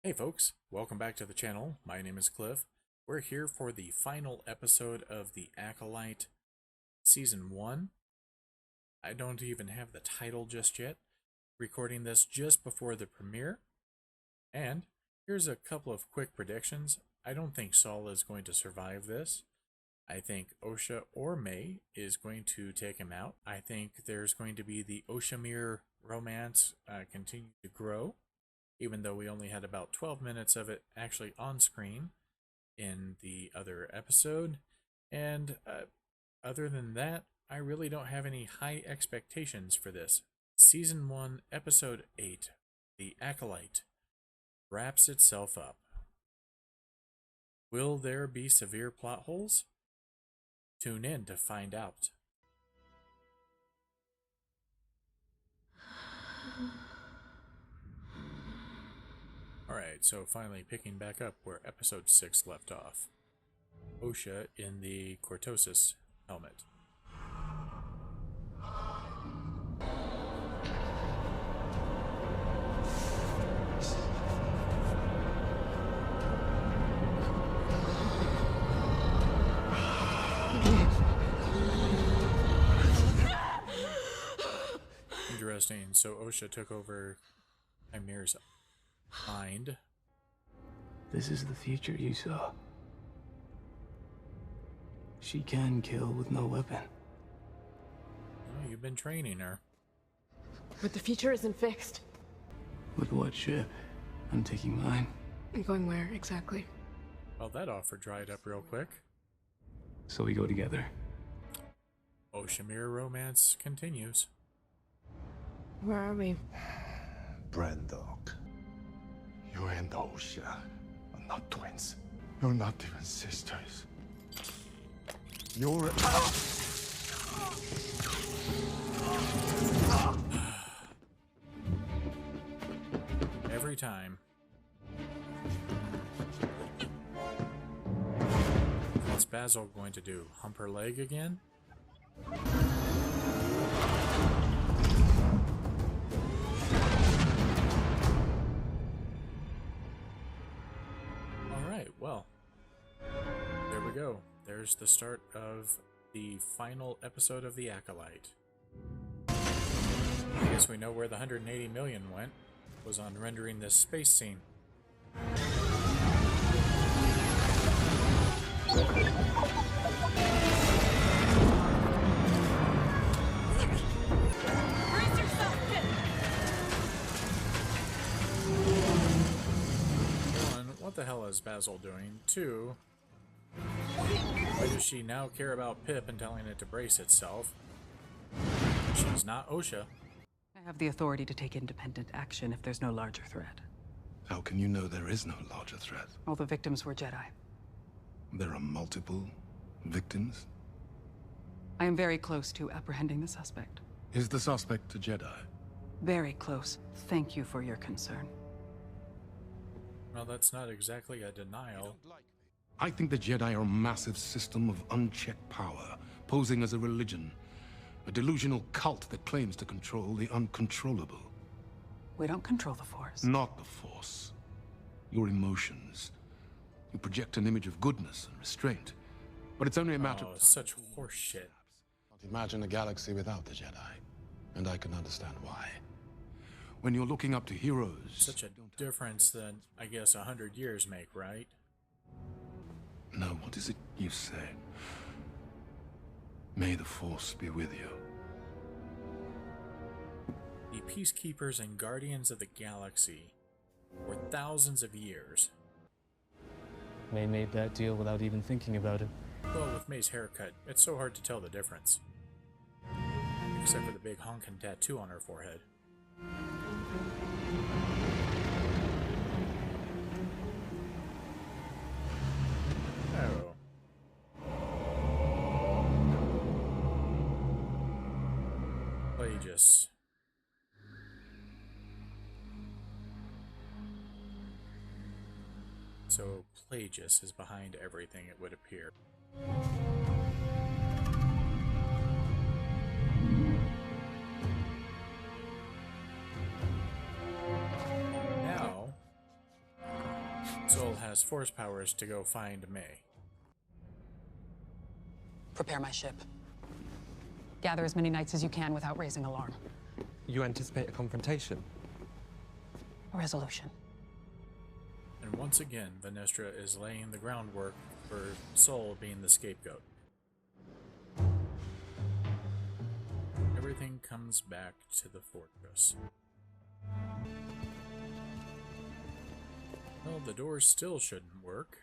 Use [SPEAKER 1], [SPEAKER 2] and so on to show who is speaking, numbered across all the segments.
[SPEAKER 1] Hey folks, welcome back to the channel. My name is Cliff. We're here for the final episode of the Acolyte Season 1. I don't even have the title just yet. Recording this just before the premiere. And here's a couple of quick predictions. I don't think Saul is going to survive this. I think Osha or May is going to take him out. I think there's going to be the Oshamir romance continue to grow, even though we only had about 12 minutes of it actually on screen in the other episode. And other than that, I really don't have any high expectations for this. Season 1, Episode 8, The Acolyte, wraps itself up. Will there be severe plot holes? Tune in to find out. Alright, so finally picking back up where episode 6 left off. Osha in the Cortosis helmet. Interesting, so Osha took over Ymir's mind.
[SPEAKER 2] This is the future you saw. She can kill with no weapon.
[SPEAKER 1] Oh, you've been training her.
[SPEAKER 3] But the future isn't fixed.
[SPEAKER 2] With what ship? I'm taking mine.
[SPEAKER 3] And going where exactly?
[SPEAKER 1] Well, that offer dried up real quick.
[SPEAKER 2] So we go together.
[SPEAKER 1] Oshamir romance continues.
[SPEAKER 3] Where are we?
[SPEAKER 4] Brandok, you and Osha are not twins. You're not even sisters. You're...
[SPEAKER 1] Every time. What's Basil going to do? Hump her leg again? Alright, well. There we go. There's the start of the final episode of The Acolyte. I guess we know where the 180 million went. Was on rendering this space scene. One, what the hell is Basil doing? Two, why does she now care about Pip and telling it to brace itself? She's not Osha.
[SPEAKER 5] I have the authority to take independent action if there's no larger threat.
[SPEAKER 4] How can you know there is no larger threat?
[SPEAKER 5] All the victims were Jedi.
[SPEAKER 4] There are multiple victims?
[SPEAKER 5] I am very close to apprehending the suspect.
[SPEAKER 4] Is the suspect a Jedi?
[SPEAKER 5] Very close. Thank you for your concern.
[SPEAKER 1] Well, that's not exactly a denial.
[SPEAKER 4] I think the Jedi are a massive system of unchecked power, posing as a religion. A delusional cult that claims to control the uncontrollable.
[SPEAKER 5] We don't control the Force.
[SPEAKER 4] Not the Force. Your emotions. You project an image of goodness and restraint. But it's only a matter of time.
[SPEAKER 1] Such horseshit.
[SPEAKER 4] Can't imagine a galaxy without the Jedi. And I can understand why. When you're looking up to heroes...
[SPEAKER 1] Such a difference that, I guess, 100 years make, right?
[SPEAKER 4] No, what is it you say? May the Force be with you.
[SPEAKER 1] The Peacekeepers and Guardians of the Galaxy for thousands of years.
[SPEAKER 6] May made that deal without even thinking about it.
[SPEAKER 1] Well, with May's haircut, it's so hard to tell the difference. Except for the big honkin' tattoo on her forehead. Oh. Plagueis. So Plagueis is behind everything, it would appear. Soul has force powers to go find May.
[SPEAKER 5] Prepare my ship. Gather as many knights as you can without raising alarm.
[SPEAKER 7] You anticipate a confrontation?
[SPEAKER 5] A resolution.
[SPEAKER 1] And once again, Venestra is laying the groundwork for Soul being the scapegoat. Everything comes back to the fortress. Well, the doors still shouldn't work.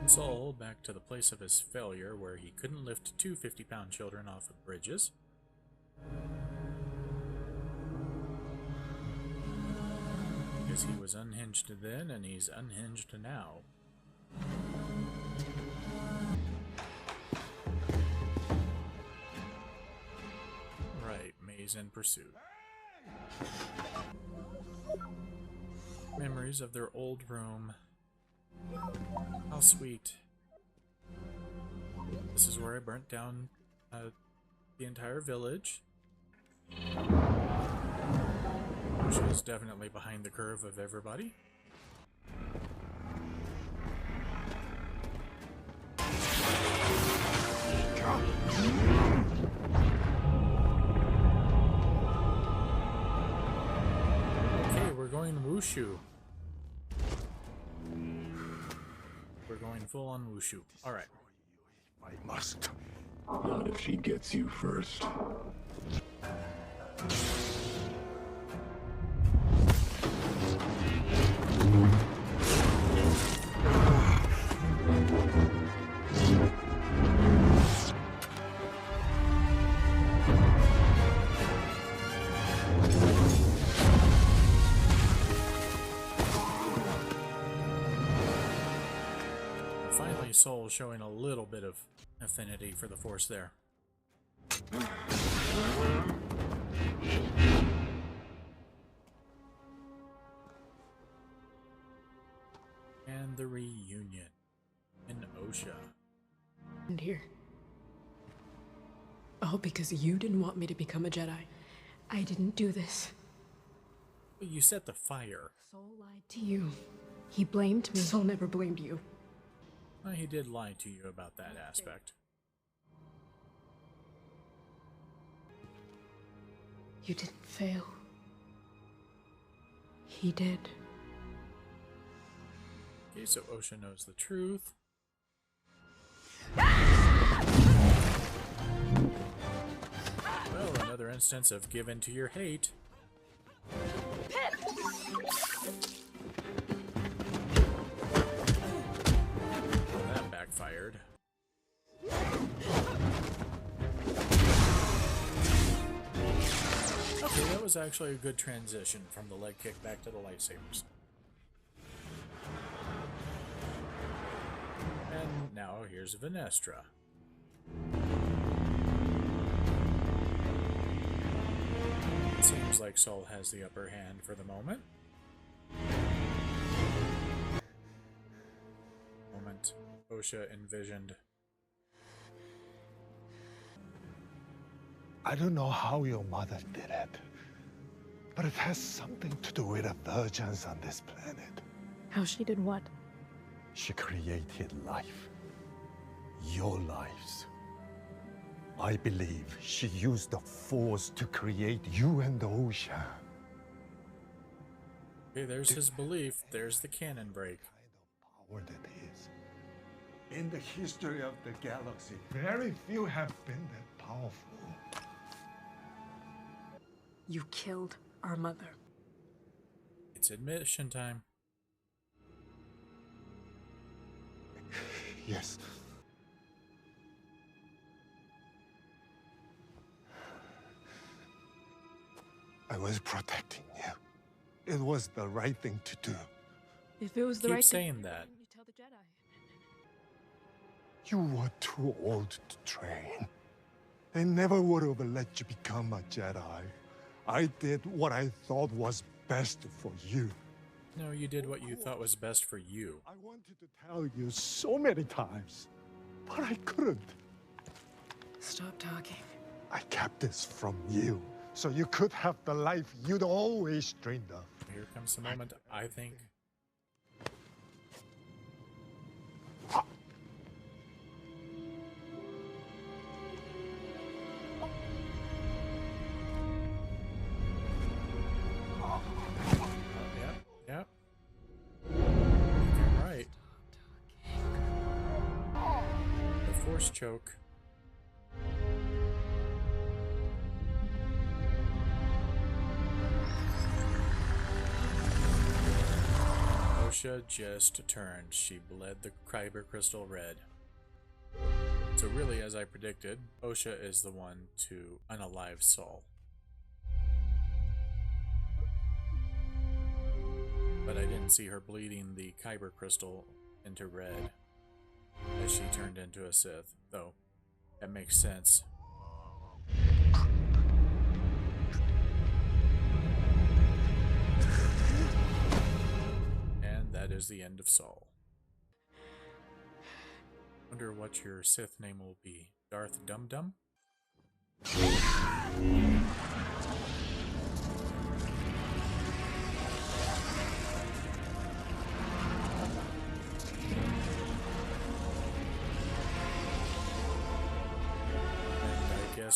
[SPEAKER 1] Soul back to the place of his failure where he couldn't lift two 50-pound children off of bridges. Because he was unhinged then and he's unhinged now. Right, May's in pursuit. Memories of their old room. How sweet. This is where I burnt down the entire village. Which is definitely behind the curve of everybody. Okay, we're going wushu. We're going full on wushu. Alright.
[SPEAKER 4] I must. Not if she gets you first.
[SPEAKER 1] Finally, Soul showing a little bit of affinity for the Force there. And the reunion in Osha.
[SPEAKER 3] And here. All because you didn't want me to become a Jedi. I didn't do this.
[SPEAKER 1] You set the fire.
[SPEAKER 3] Soul lied to you. He blamed me. Soul never blamed you.
[SPEAKER 1] Well, he did lie to you about that aspect.
[SPEAKER 3] You didn't fail. He did.
[SPEAKER 1] Okay, so Osha knows the truth. Well, another instance of give in to your hate. Well, that backfired. Okay, that was actually a good transition from the leg kick back to the lightsabers. And now here's Venestra. It seems like Soul has the upper hand for the moment. Osha envisioned.
[SPEAKER 8] I don't know how your mother did it, but it has something to do with the virgins on this planet.
[SPEAKER 3] How she did what?
[SPEAKER 8] She created life. Your lives. I believe she used the Force to create you and Osha.
[SPEAKER 1] Okay, there's his belief. There's the cannon break.
[SPEAKER 8] Power that is. In the history of the galaxy, very few have been that powerful.
[SPEAKER 3] You killed our mother.
[SPEAKER 1] It's admission time.
[SPEAKER 8] Yes. I was protecting you. It was the right thing to do.
[SPEAKER 3] If it was the
[SPEAKER 1] Keep
[SPEAKER 3] right
[SPEAKER 1] saying
[SPEAKER 3] thing,
[SPEAKER 1] that.
[SPEAKER 3] you tell the Jedi.
[SPEAKER 8] You were too old to train. They never would have let you become a Jedi. I did what I thought was best for you.
[SPEAKER 1] No, you did what you thought was best for you.
[SPEAKER 8] I wanted to tell you so many times, but I couldn't.
[SPEAKER 3] Stop talking.
[SPEAKER 8] I kept this from you so you could have the life you'd always dreamed of.
[SPEAKER 1] Here comes the moment, I think. Yep. You're right. The force choke. Osha just turned. She bled the Kyber crystal red. So really, as I predicted, Osha is the one to unalive Saul. But I didn't see her bleeding the Kyber crystal into red as she turned into a Sith, though that makes sense. And that is the end of Saul. Wonder what your Sith name will be. Darth Dum Dum?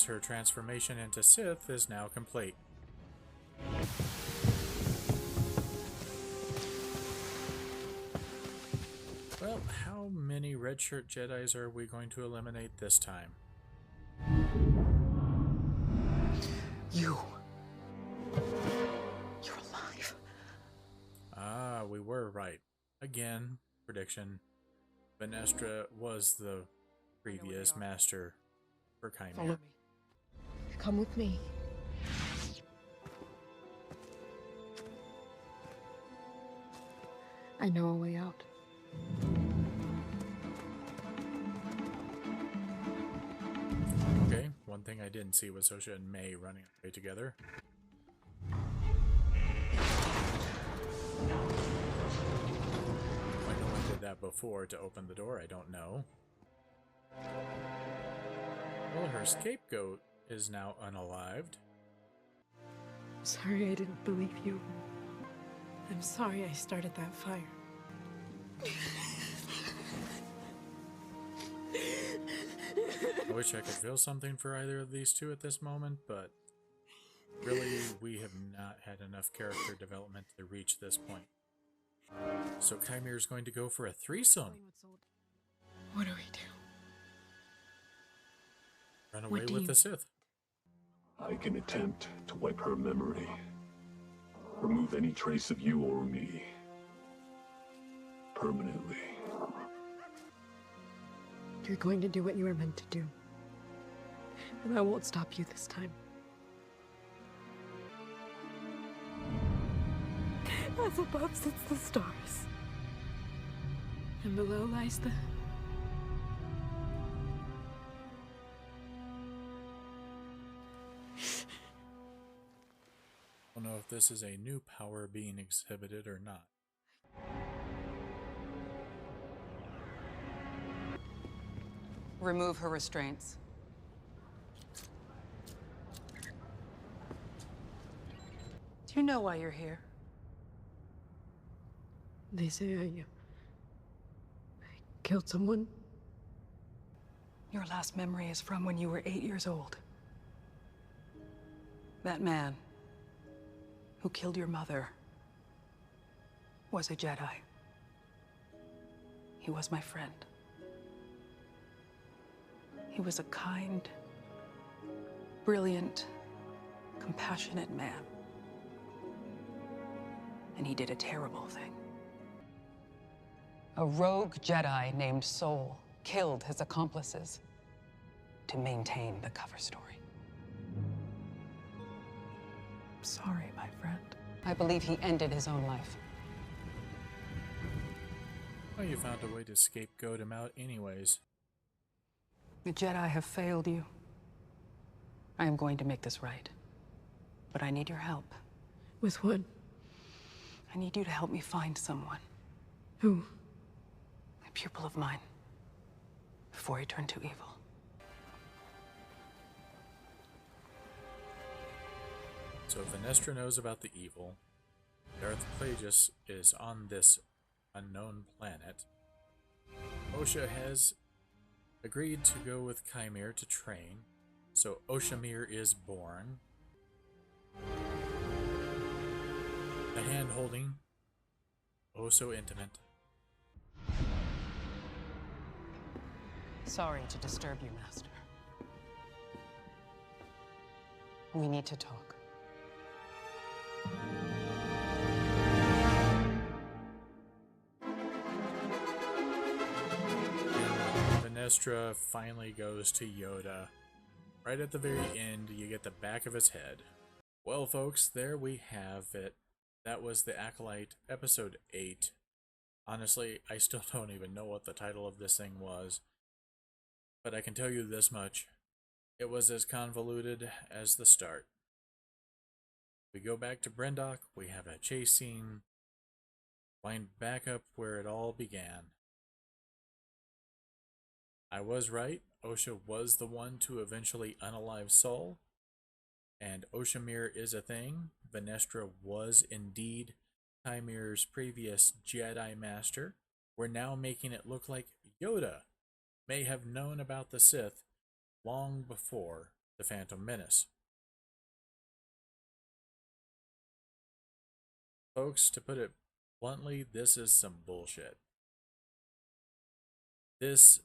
[SPEAKER 1] Her transformation into Sith is now complete. Well, how many red shirt Jedis are we going to eliminate this time?
[SPEAKER 5] You're alive.
[SPEAKER 1] Ah, we were right. Again, prediction. Venestra was the previous master for Chimera.
[SPEAKER 3] Follow me. Come with me. I know a way out.
[SPEAKER 1] Okay, one thing I didn't see was Osha and May running away together. Why no one did that before to open the door, I don't know. Well, her scapegoat is now unalived.
[SPEAKER 3] Sorry I didn't believe you. I'm sorry I started that fire.
[SPEAKER 1] I wish I could feel something for either of these two at this moment, but really, we have not had enough character development to reach this point. So Chimere's going to go for a threesome.
[SPEAKER 3] What do we do?
[SPEAKER 1] Run away
[SPEAKER 3] What do
[SPEAKER 1] with
[SPEAKER 3] you-
[SPEAKER 1] the Sith.
[SPEAKER 9] I can attempt to wipe her memory. Remove any trace of you or me. Permanently.
[SPEAKER 3] You're going to do what you were meant to do. And I won't stop you this time. As above sits the stars. And below lies the...
[SPEAKER 1] I don't know if this is a new power being exhibited or not.
[SPEAKER 5] Remove her restraints. Do you know why you're here?
[SPEAKER 3] They say I killed someone.
[SPEAKER 5] Your last memory is from when you were 8 years old. That man who killed your mother was a Jedi. He was my friend. He was a kind, brilliant, compassionate man. And he did a terrible thing. A rogue Jedi named Soul killed his accomplices to maintain the cover story. Sorry, my friend. I believe he ended his own life.
[SPEAKER 1] Well, you found a way to scapegoat him out anyways.
[SPEAKER 5] The Jedi have failed you. I am going to make this right. But I need your help.
[SPEAKER 3] With what?
[SPEAKER 5] I need you to help me find someone.
[SPEAKER 3] Who?
[SPEAKER 5] A pupil of mine. Before he turned to evil.
[SPEAKER 1] So Venestra knows about the evil. Darth Plagueis is on this unknown planet. Osha has agreed to go with Chimere to train, so Oshamir is born. The hand holding, oh so intimate.
[SPEAKER 5] Sorry to disturb you, Master. We need to talk.
[SPEAKER 1] Venestra finally goes to Yoda. Right at the very end, you get the back of his head. Well, folks, there we have it. That was the Acolyte, episode 8. Honestly, I still don't even know what the title of this thing was. But I can tell you this much. It was as convoluted as the start. We go back to Brendok, we have a chase scene, wind back up where it all began. I was right, Osha was the one to eventually unalive Saul, and Oshamir is a thing. Venestra was indeed Chimere's previous Jedi Master. We're now making it look like Yoda may have known about the Sith long before the Phantom Menace. Folks, to put it bluntly, this is some bullshit. This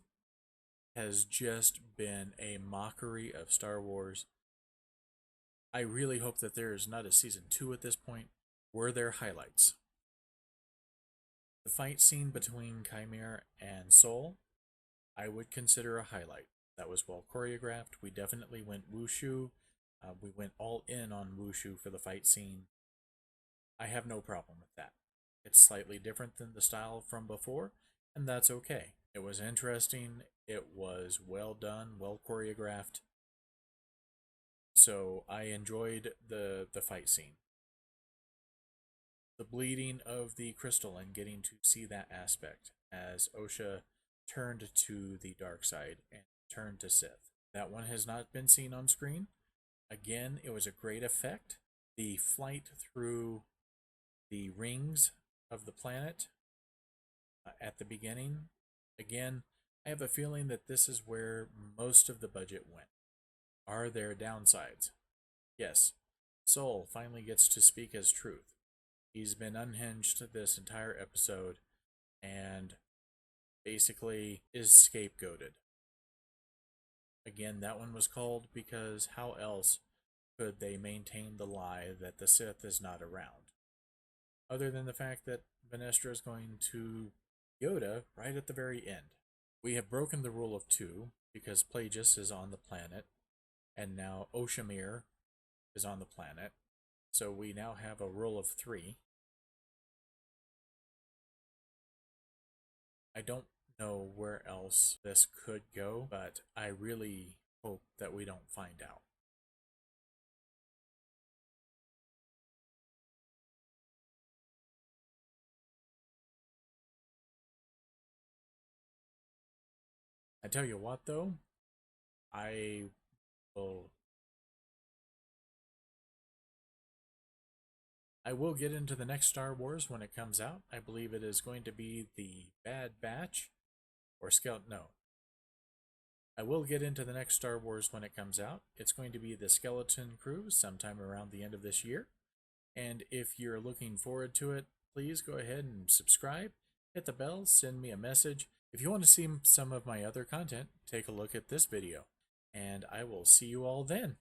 [SPEAKER 1] has just been a mockery of Star Wars. I really hope that there is not a season 2 at this point. Were there highlights? The fight scene between Chimere and Soul, I would consider a highlight. That was well choreographed. We definitely went wushu. We went all in on wushu for the fight scene. I have no problem with that. It's slightly different than the style from before, and that's okay. It was interesting. It was well done, well choreographed. So I enjoyed the fight scene. The bleeding of the crystal and getting to see that aspect as Osha turned to the dark side and turned to Sith. That one has not been seen on screen. Again, it was a great effect. The flight through the rings of the planet at the beginning. Again, I have a feeling that this is where most of the budget went. Are there downsides? Yes. Soul finally gets to speak his truth. He's been unhinged this entire episode and basically is scapegoated. Again, that one was called because how else could they maintain the lie that the Sith is not around? Other than the fact that Venestra is going to Yoda right at the very end. We have broken the rule of 2 because Plagueis is on the planet and now Oshamir is on the planet. So we now have a rule of 3. I don't know where else this could go, but I really hope that we don't find out. I tell you what though, I will get into the next Star Wars when it comes out. I believe it is going to be the Bad Batch or Scout. No. I will get into the next Star Wars when it comes out. It's going to be the Skeleton Crew sometime around the end of this year. And if you're looking forward to it, please go ahead and subscribe, hit the bell, send me a message. If you want to see some of my other content, take a look at this video. And I will see you all then.